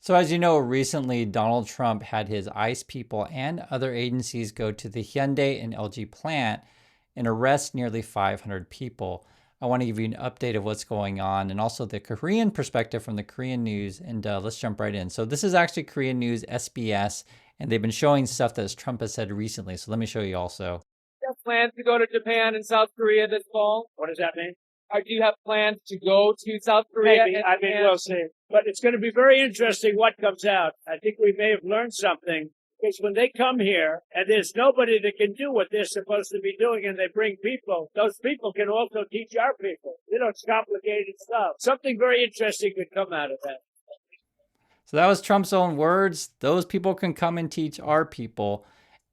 So as you know, recently Donald Trump had his ICE people and other agencies go to the Hyundai and LG plant and arrest nearly 500 people. I want to give you an update of what's going on and also the Korean perspective from the Korean news. And let's jump right in. So this is actually Korean news, SBS, and they've been showing stuff that Trump has said recently. So let me show you also. Do you have plans to go to Japan and South Korea this fall? What does that mean? Or do you have plans to go to South Korea? Maybe. I mean, we'll see. But it's going to be very interesting what comes out. I think we may have learned something, because when they come here and there's nobody that can do what they're supposed to be doing and they bring people, those people can also teach our people. It's complicated stuff. Something very interesting could come out of that. So that was Trump's own words. Those people can come and teach our people.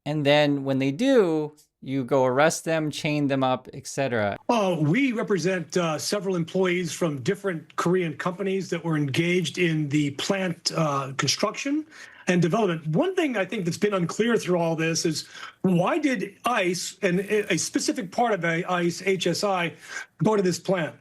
And then when they do, you go arrest them, chain them up, etc. We represent several employees from different Korean companies that were engaged in the plant construction and development. One thing I think that's been unclear through all this is, why did ICE and a specific part of ICE, HSI, go to this plant?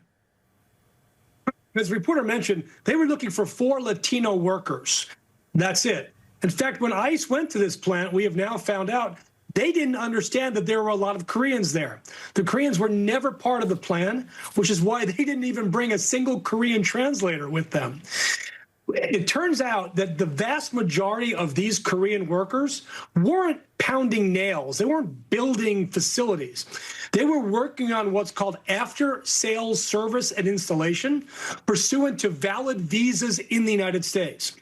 As the reporter mentioned, they were looking for 4 Latino workers. That's it. In fact, when ICE went to this plant, we have now found out they didn't understand that there were a lot of Koreans there. The Koreans were never part of the plan, which is why they didn't even bring a single Korean translator with them. It turns out that the vast majority of these Korean workers weren't pounding nails. They weren't building facilities. They were working on what's called after-sales service and installation, pursuant to valid visas in the United States.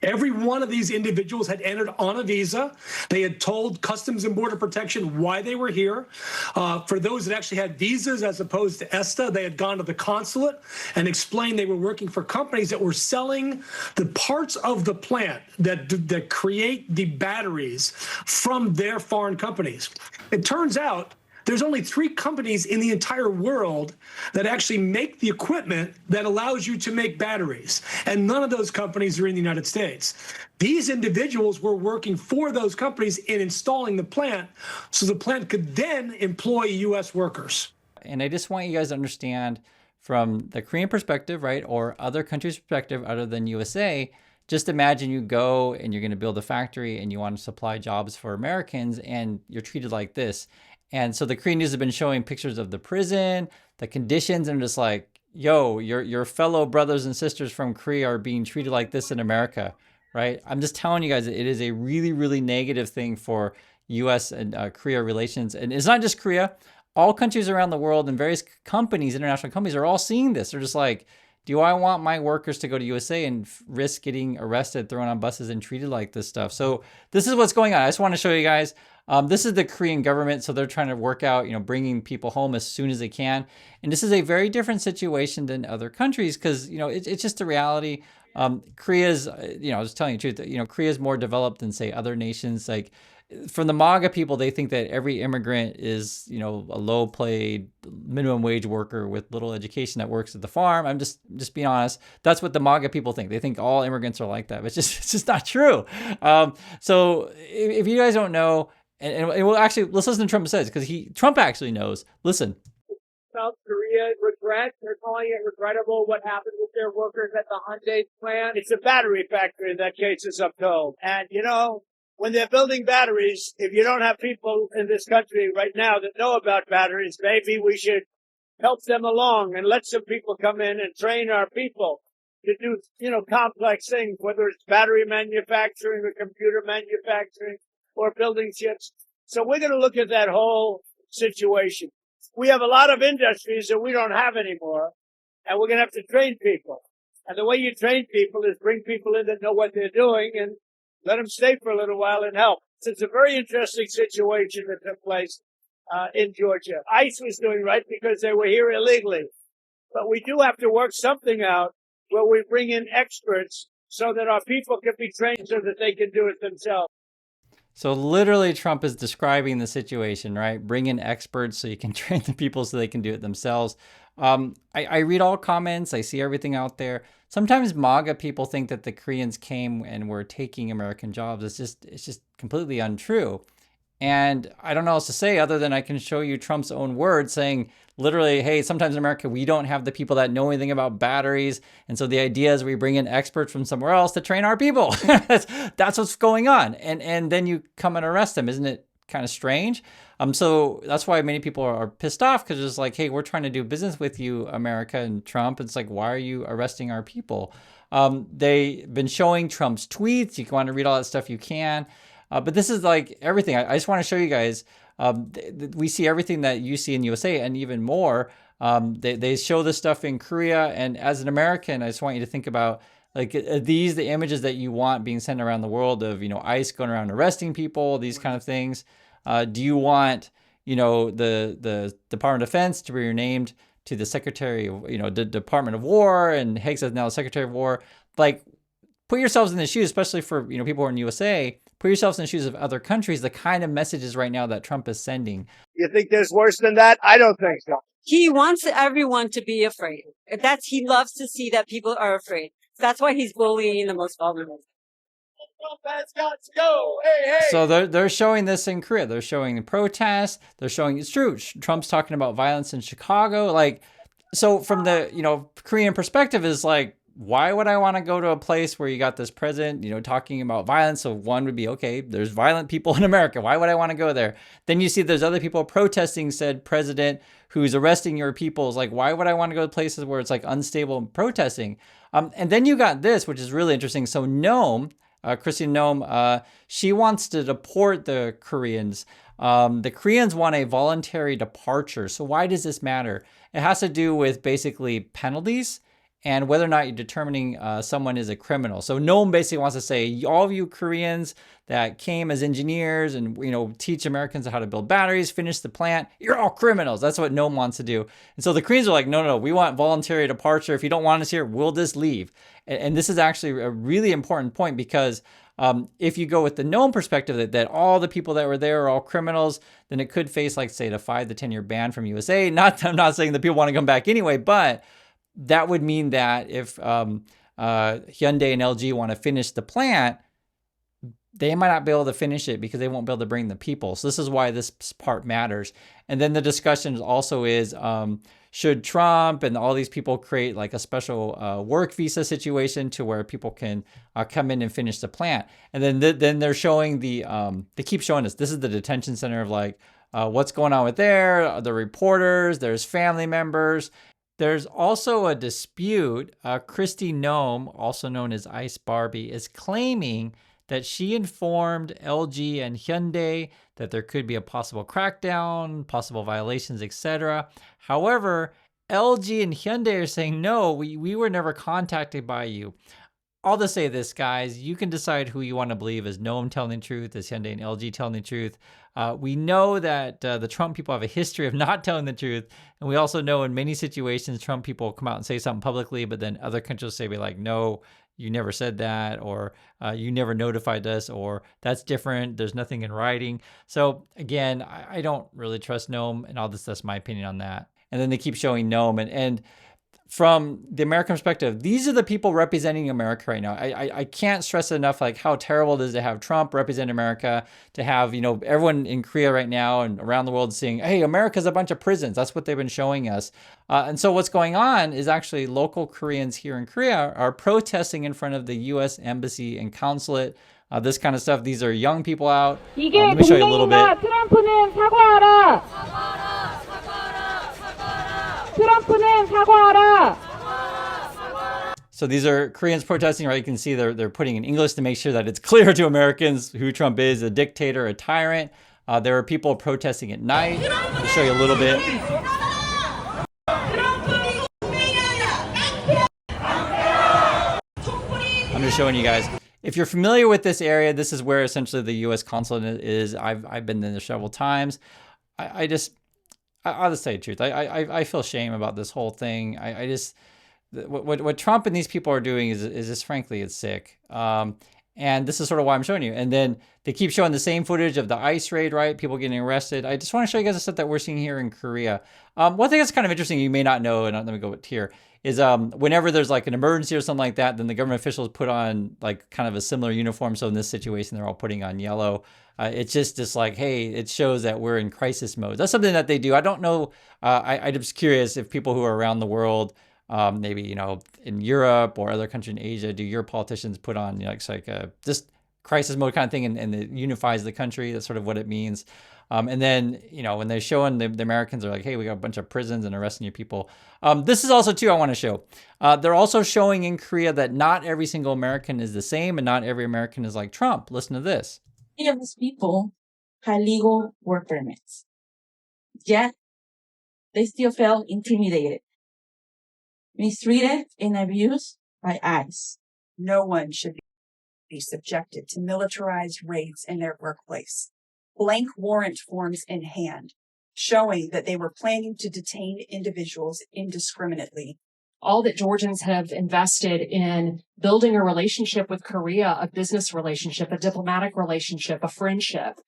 Every one of these individuals had entered on a visa. They had told Customs and Border Protection why they were here. For those that actually had visas as opposed to ESTA, they had gone to the consulate and explained they were working for companies that were selling the parts of the plant that create the batteries from their foreign companies. It turns out there's only 3 companies in the entire world that actually make the equipment that allows you to make batteries. And none of those companies are in the United States. These individuals were working for those companies in installing the plant, so the plant could then employ U.S. workers. And I just want you guys to understand from the Korean perspective, right, or other countries' perspective other than USA, just imagine you go and you're going to build a factory and you want to supply jobs for Americans and you're treated like this. And so the Korean news have been showing pictures of the prison, the conditions, and just like, yo, your fellow brothers and sisters from Korea are being treated like this in America, right? I'm just telling you guys, it is a really, really negative thing for U.S. and Korea relations. And it's not just Korea. All countries around the world and various companies, international companies, are all seeing this. They're just like, do I want my workers to go to USA and risk getting arrested, thrown on buses, and treated like this stuff? So this is what's going on. I just want to show you guys. This is the Korean government, so they're trying to work out, bringing people home as soon as they can. And this is a very different situation than other countries because, it's just the reality. Korea's, I was telling you the truth, Korea's more developed than, say, other nations. Like, from the MAGA people, they think that every immigrant is, a low-paid minimum wage worker with little education that works at the farm. I'm just being honest. That's what the MAGA people think. They think all immigrants are like that. But it's just not true. So if you guys don't know, and we'll actually, let's listen to Trump says, because Trump actually knows. Listen. South Korea regret. They're calling it regrettable what happened with their workers at the Hyundai plant. It's a battery factory in that case, as I'm told. And, when they're building batteries, if you don't have people in this country right now that know about batteries, maybe we should help them along and let some people come in and train our people to do, complex things, whether it's battery manufacturing or computer manufacturing or building chips. So we're going to look at that whole situation. We have a lot of industries that we don't have anymore, and we're going to have to train people. And the way you train people is bring people in that know what they're doing and let them stay for a little while and help. So it's a very interesting situation that took place in Georgia. ICE was doing right because they were here illegally. But we do have to work something out where we bring in experts so that our people can be trained so that they can do it themselves. So literally Trump is describing the situation, right? Bring in experts so you can train the people so they can do it themselves. I read all comments. I see everything out there. Sometimes MAGA people think that the Koreans came and were taking American jobs. It's just completely untrue. And I don't know what else to say other than I can show you Trump's own words saying literally, hey, sometimes in America, we don't have the people that know anything about batteries. And so the idea is we bring in experts from somewhere else to train our people. That's what's going on. And then you come and arrest them. Isn't it kind of strange? So that's why many people are pissed off, because it's like, hey, we're trying to do business with you, America and Trump. It's like, why are you arresting our people? They've been showing Trump's tweets. You can want to read all that stuff, you can. But this is like everything. I just want to show you guys. We see everything that you see in USA and even more. They show this stuff in Korea. And as an American, I just want you to think about, like, are these the images that you want being sent around the world of, ICE going around arresting people, these kind of things? Do you want, the Department of Defense to be renamed to the Secretary of, the Department of War, and Higgs is now the Secretary of War? Like, put yourselves in the shoes, especially for, people who are in USA, put yourselves in the shoes of other countries, the kind of messages right now that Trump is sending. You think there's worse than that? I don't think so. He wants everyone to be afraid. He loves to see that people are afraid. That's why he's bullying the most vulnerable. Trump has got to go. Hey, hey. So they're showing this in Korea. They're showing the protests. They're showing, it's true, Trump's talking about violence in Chicago. Like, so from the, Korean perspective is like, why would I want to go to a place where you got this president, talking about violence? So one would be, okay, there's violent people in America. Why would I want to go there? Then you see there's other people protesting said president who's arresting your people. It's like, why would I want to go to places where it's like unstable and protesting? And then you got this, which is really interesting. So Noam, Christian Noam, she wants to deport the Koreans. The Koreans want a voluntary departure. So why does this matter? It has to do with basically penalties and whether or not you're determining someone is a criminal. So Noam basically wants to say, all of you Koreans that came as engineers and teach Americans how to build batteries, finish the plant, you're all criminals. That's what Noam wants to do. And so the Koreans are like, no, we want voluntary departure. If you don't want us here, we'll just leave. And this is actually a really important point, because if you go with the Noam perspective that all the people that were there are all criminals, then it could face, like, say, a 5 to 10 year ban from USA. I'm not saying that people want to come back anyway, but that would mean that if Hyundai and LG want to finish the plant, they might not be able to finish it because they won't be able to bring the people. So this is why this part matters. And then the discussion also is, should Trump and all these people create like a special work visa situation to where people can come in and finish the plant? And then they're showing they keep showing us, this is the detention center of like what's going on with there, the reporters, there's family members. There's also a dispute. Kristi Noem, also known as Ice Barbie, is claiming that she informed LG and Hyundai that there could be a possible crackdown, possible violations, etc. However, LG and Hyundai are saying, no, we were never contacted by you. I'll just say this, guys. You can decide who you want to believe. Is Noam telling the truth? Is Hyundai and LG telling the truth? We know that the Trump people have a history of not telling the truth. And we also know in many situations, Trump people come out and say something publicly, but then other countries say, be like, no, you never said that, or you never notified us, or that's different. There's nothing in writing. So again, I don't really trust Noam, and that's my opinion on that. And then they keep showing Noam, and from the American perspective, these are the people representing America right now. I can't stress enough like how terrible it is to have Trump represent America, to have everyone in Korea right now and around the world saying, hey, America's a bunch of prisons. That's what they've been showing us. And so what's going on is actually local Koreans here in Korea are protesting in front of the U.S. Embassy and consulate, this kind of stuff. These are young people out. Let me show you a little bit. 트럼프는 사과하라. 트럼프는 사과하라. So these are Koreans protesting, right? You can see they're putting in English to make sure that it's clear to Americans who Trump is, a dictator, a tyrant. There are people protesting at night. I'll show you a little bit. I'm just showing you guys. If you're familiar with this area, this is where essentially the U.S. consulate is. I've been there several times. I'll just say the truth. I feel shame about this whole thing. What Trump and these people are doing is just frankly, it's sick. And this is sort of why I'm showing you. And then they keep showing the same footage of the ICE raid, right? People getting arrested. I just want to show you guys the stuff that we're seeing here in Korea. One thing that's kind of interesting, you may not know, and let me go here, is whenever there's like an emergency or something like that, then the government officials put on like kind of a similar uniform. So in this situation, they're all putting on yellow. It's just like, hey, it shows that we're in crisis mode. That's something that they do. I don't know. I'm just curious if people who are around the world, maybe, you know, in Europe or other countries in Asia, do your politicians put on, you know, it's like a just crisis mode kind of thing, and it unifies the country? That's sort of what it means. And then, you know, when they're showing the Americans are like, hey, we got a bunch of prisons and arresting you people. This is also too, I want to show. They're also showing in Korea that not every single American is the same, and not every American is like Trump. Listen to this. Many of these people had legal work permits, yet they still felt intimidated, mistreated, and abused by ICE. No one should be subjected to militarized raids in their workplace. Blank warrant forms in hand, showing that they were planning to detain individuals indiscriminately. All that Georgians have invested in building a relationship with Korea, a business relationship, a diplomatic relationship, a friendship,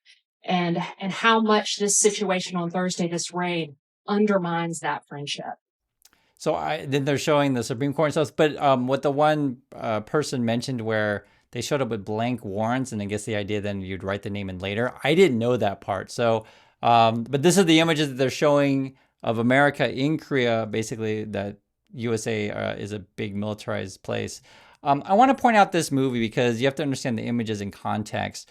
and how much this situation on Thursday, this raid, undermines that friendship. So then they're showing the Supreme Court and stuff, but what the one person mentioned where they showed up with blank warrants, and I guess the idea then you'd write the name in later. I didn't know that part. So, but this is the images that they're showing of America in Korea, basically that USA is a big militarized place. I want to point out this movie because you have to understand the images in context.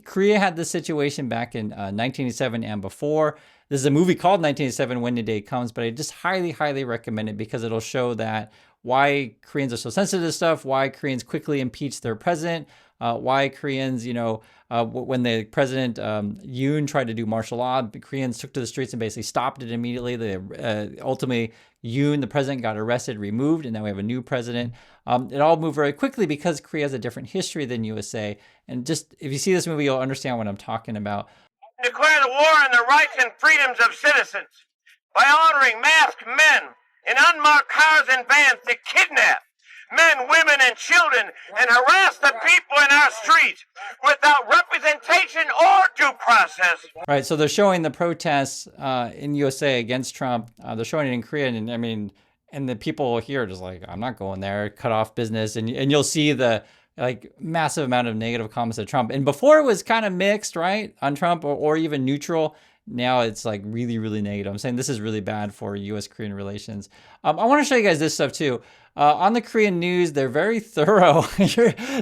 Korea had this situation back in 1987 and before. This is a movie called 1987, When the Day Comes, but I just highly, highly recommend it because it'll show that why Koreans are so sensitive to stuff, why Koreans quickly impeach their president, why Koreans, you know, when the president Yoon tried to do martial law, the Koreans took to the streets and basically stopped it immediately. Ultimately, Yoon, the president, got arrested, removed, and now we have a new president. It all moved very quickly because Korea has a different history than USA. And just, if you see this movie, you'll understand what I'm talking about. Declare the war on the rights and freedoms of citizens by ordering masked men in unmarked cars and vans to kidnap men, women, and children and harass the people in our streets without representation or due process. Right, so they're showing the protests in USA against Trump. They're showing it in Korea, and I mean, and the people here are just like, I'm not going there, cut off business, and you'll see the like massive amount of negative comments at Trump. And before it was kind of mixed, right, on Trump or even neutral. Now it's like really, really negative. I'm saying this is really bad for U.S.-Korean relations. I want to show you guys this stuff too. On the Korean news, they're very thorough.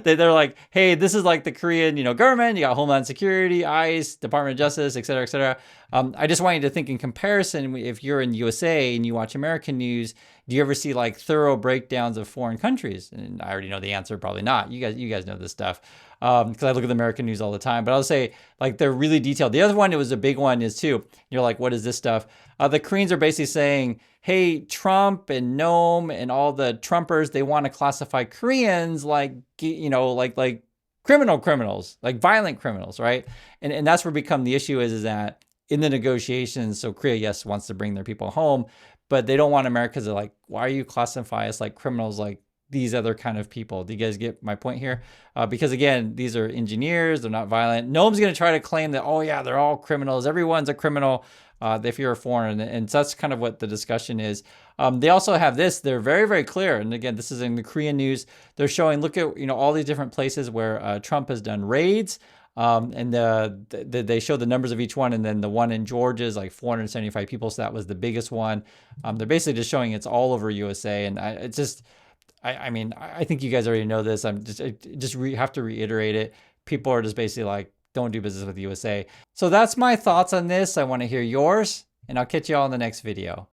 They're like, hey, this is like the Korean, you know, government. You got Homeland Security, ICE, Department of Justice, et cetera, et cetera. I just want you to think in comparison. If you're in USA and you watch American news, do you ever see like thorough breakdowns of foreign countries? And I already know the answer, probably not. You guys know this stuff. Because I look at the American news all the time, but I'll say like they're really detailed. The other one, it was a big one, is too. You're like, what is this stuff? The Koreans are basically saying, hey, Trump and Noam and all the Trumpers, they want to classify Koreans like, you know, like criminals, like violent criminals, right? And that's where become the issue is that in the negotiations, so Korea, yes, wants to bring their people home, but they don't want Americans to like, why are you classify us like criminals like these other kind of people? Do you guys get my point here? Because again, these are engineers, they're not violent. Noam's going to try to claim that, oh yeah, they're all criminals. Everyone's a criminal if you're a foreigner. And so that's kind of what the discussion is. They also have this, they're very, very clear. And again, this is in the Korean news. They're showing, look at, you know, all these different places where Trump has done raids. And they show the numbers of each one, and then the one in Georgia is like 475 people. So that was the biggest one. They're basically just showing it's all over USA. And I mean, I think you guys already know this. I have to reiterate it. People are just basically like, don't do business with USA. So that's my thoughts on this. I want to hear yours, and I'll catch you all in the next video.